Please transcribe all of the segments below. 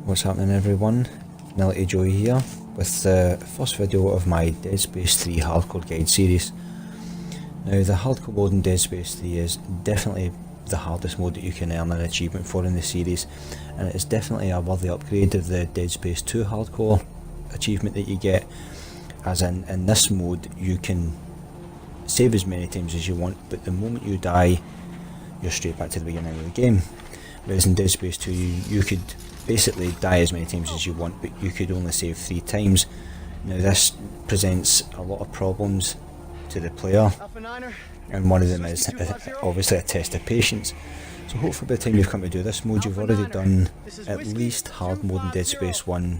What's happening, everyone? Vanillity Joe here with the first video of my Dead Space 3 Hardcore Guide series. Now, the Hardcore mode in Dead Space 3 is definitely the hardest mode that you can earn an achievement for in the series, and it is definitely a worthy upgrade of the Dead Space 2 Hardcore achievement that you get, as in this mode you can save as many times as you want, but the moment you die you're straight back to the beginning of the game. Whereas in Dead Space 2 you could basically die as many times as you want, but you could only save 3 times. Now this presents a lot of problems to the player, and one of them is obviously a test of patience. So hopefully by the time you've come to do this mode you've already done at least hard mode in Dead Space 1,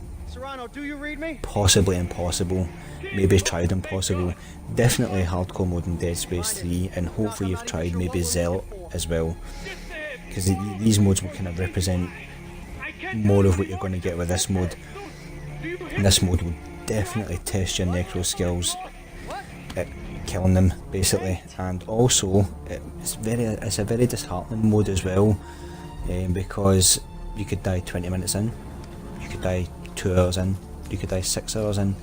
possibly impossible, maybe tried impossible, definitely hardcore mode in Dead Space 3, and hopefully you've tried maybe Zealot as well, because these modes will kind of represent more of what you're going to get with this mode. And this mode will definitely test your necro skills at killing them basically, and also it's a very disheartening mode as well, because you could die 20 minutes in, you could die 2 hours in, you could die 6 hours in,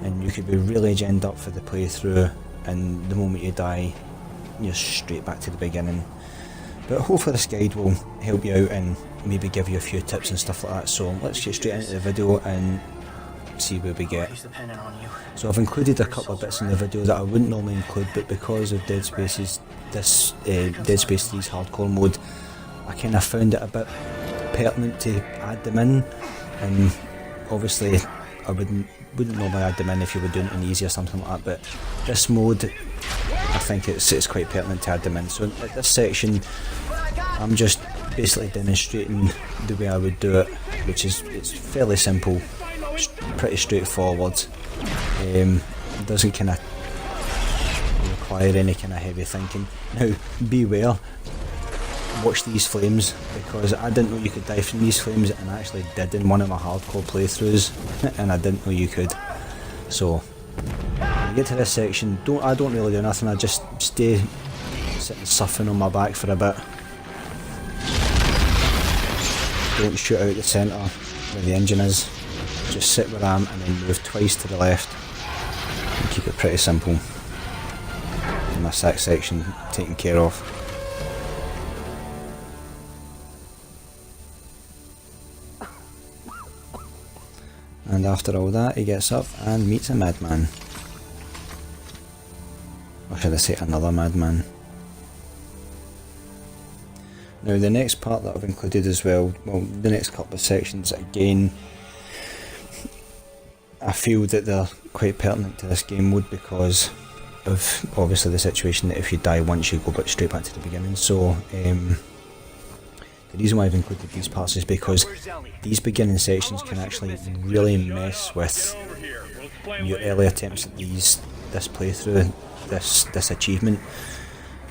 and you could be really agened up for the playthrough, and the moment you die you're straight back to the beginning. But hopefully this guide will help you out and maybe give you a few tips and stuff like that. So let's get straight into the video and see where we get. So I've included a couple of bits in the video that I wouldn't normally include, but because of Dead Space's Dead Space 3's hardcore mode, I kind of found it a bit pertinent to add them in. And obviously I wouldn't normally add them in if you were doing it on easy or something like that, but this mode I think it's quite pertinent to add them in. So at this section I'm just basically demonstrating the way I would do it, which is it's fairly simple, pretty straightforward. Doesn't kind of require any kind of heavy thinking. Now beware, watch these flames, because I didn't know you could die from these flames, and I actually did in one of my hardcore playthroughs and I didn't know you could. So when you get to this section, I don't really do nothing, I just stay sitting suffering on my back for a bit. Don't shoot out the centre where the engine is, just sit where I am and then move twice to the left and keep it pretty simple. And my sack section taken care of. And after all that he gets up and meets a madman. Or should I say another madman. Now the next part that I've included as well, the next couple of sections, again I feel that they're quite pertinent to this game mode because of obviously the situation that if you die once you go straight back to the beginning. So the reason why I've included these parts is because these beginning sections can actually really mess with your early attempts at this playthrough, this achievement.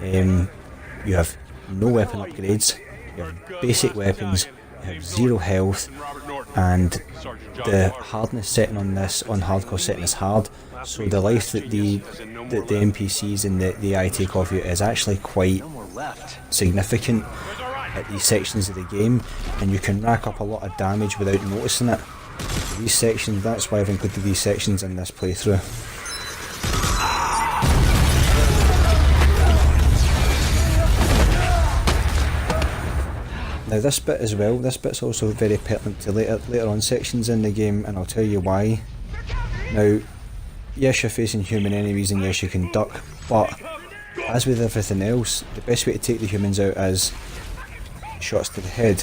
You have no weapon upgrades, you have basic weapons, you have 0 health, and the hardness setting on hardcore setting is hard, so the life that the NPCs and the AI take off you is actually quite significant at these sections of the game, and you can rack up a lot of damage without noticing it. So these sections, that's why I've included these sections in this playthrough. Now this bit as well, this bit's also very pertinent to later on sections in the game, and I'll tell you why. Now, yes, you're facing human enemies and yes you can duck, but as with everything else, the best way to take the humans out is shots to the head.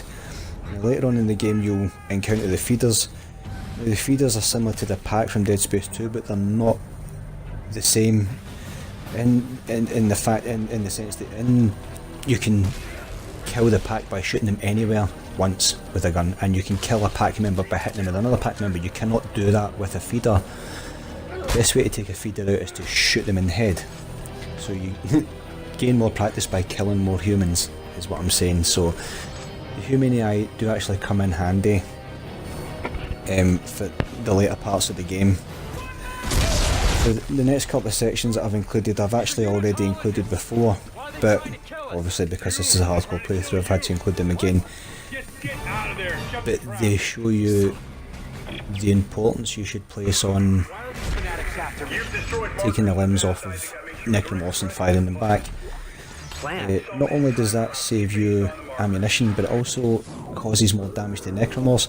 Now, later on in the game you'll encounter the feeders. Now, the feeders are similar to the pack from Dead Space 2, but they're not the same in the sense that you can kill the pack by shooting them anywhere once with a gun, and you can kill a pack member by hitting them with another pack member. You cannot do that with a feeder. The best way to take a feeder out is to shoot them in the head. So you gain more practice by killing more humans, is what I'm saying. So the human AI do actually come in handy for the later parts of the game. So the next couple of sections that I've included, I've actually already included before. but obviously because this is a hardcore playthrough I've had to include them again. But they show you the importance you should place on taking the limbs off of Necromorphs and firing them back. Not only does that save you ammunition, but it also causes more damage to Necromorphs.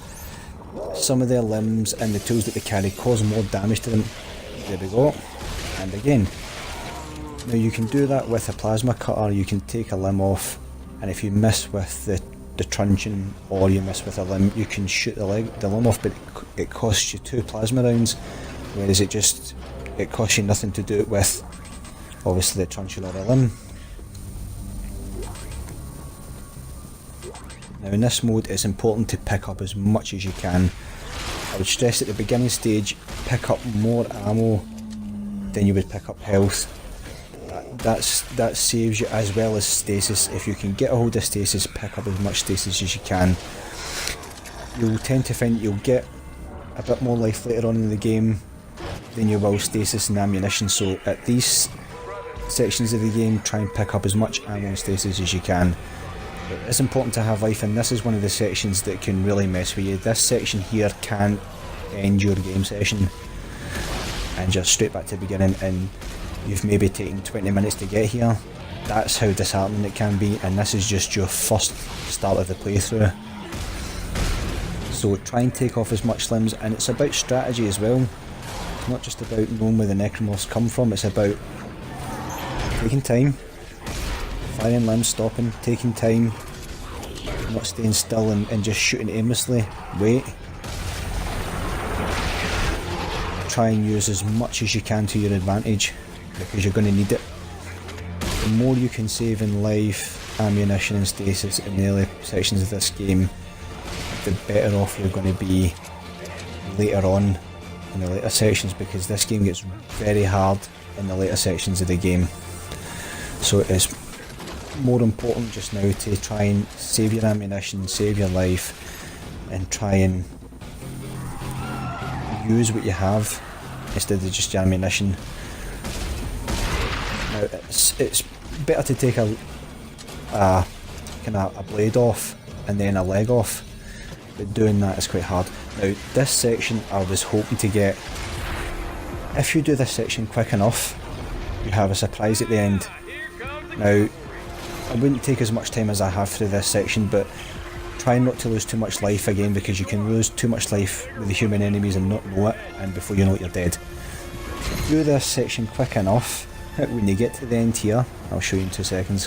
Some of their limbs and the tools that they carry cause more damage to them. There we go. And again. Now you can do that with a plasma cutter. You can take a limb off, and if you miss with the truncheon or you miss with a limb, you can shoot the limb off, but it costs you 2 plasma rounds, whereas it costs you nothing to do it with, obviously, the truncheon or a limb. Now in this mode it's important to pick up as much as you can. I would stress at the beginning stage, pick up more ammo than you would pick up health. That saves you, as well as stasis. If you can get a hold of stasis, pick up as much stasis as you can. You'll tend to find you'll get a bit more life later on in the game than you will stasis and ammunition, so at these sections of the game try and pick up as much ammo and stasis as you can. It's important to have life, and this is one of the sections that can really mess with you. This section here can end your game session and just straight back to the beginning, and you've maybe taken 20 minutes to get here. That's how disheartening it can be, and this is just your first start of the playthrough. So try and take off as much limbs, and it's about strategy as well. It's not just about knowing where the Necromorphs come from, it's about taking time, firing limbs, stopping, taking time, not staying still and just shooting aimlessly. Wait. Try and use as much as you can to your advantage, because you're going to need it. The more you can save in life, ammunition and stasis in the early sections of this game, the better off you're going to be later on in the later sections, because this game gets very hard in the later sections of the game. So it's more important just now to try and save your ammunition, save your life, and try and use what you have instead of just your ammunition. Now it's better to take a blade off and then a leg off, but doing that is quite hard. Now this section I was hoping to get, if you do this section quick enough, you have a surprise at the end. Now I wouldn't take as much time as I have through this section, but try not to lose too much life again, because you can lose too much life with the human enemies and not know it, and before you know it you're dead. Do this section quick enough, when you get to the end here, I'll show you in 2 seconds.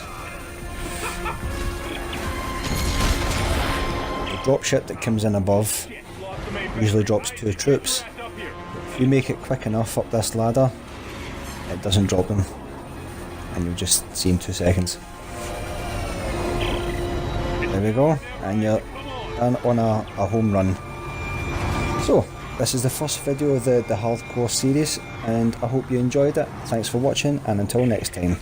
The drop ship that comes in above usually drops 2 troops. If you make it quick enough up this ladder, it doesn't drop them, and you'll just see in 2 seconds. There we go, and you're on a home run. So, this is the first video of the hardcore series, and I hope you enjoyed it. Thanks for watching, and until next time.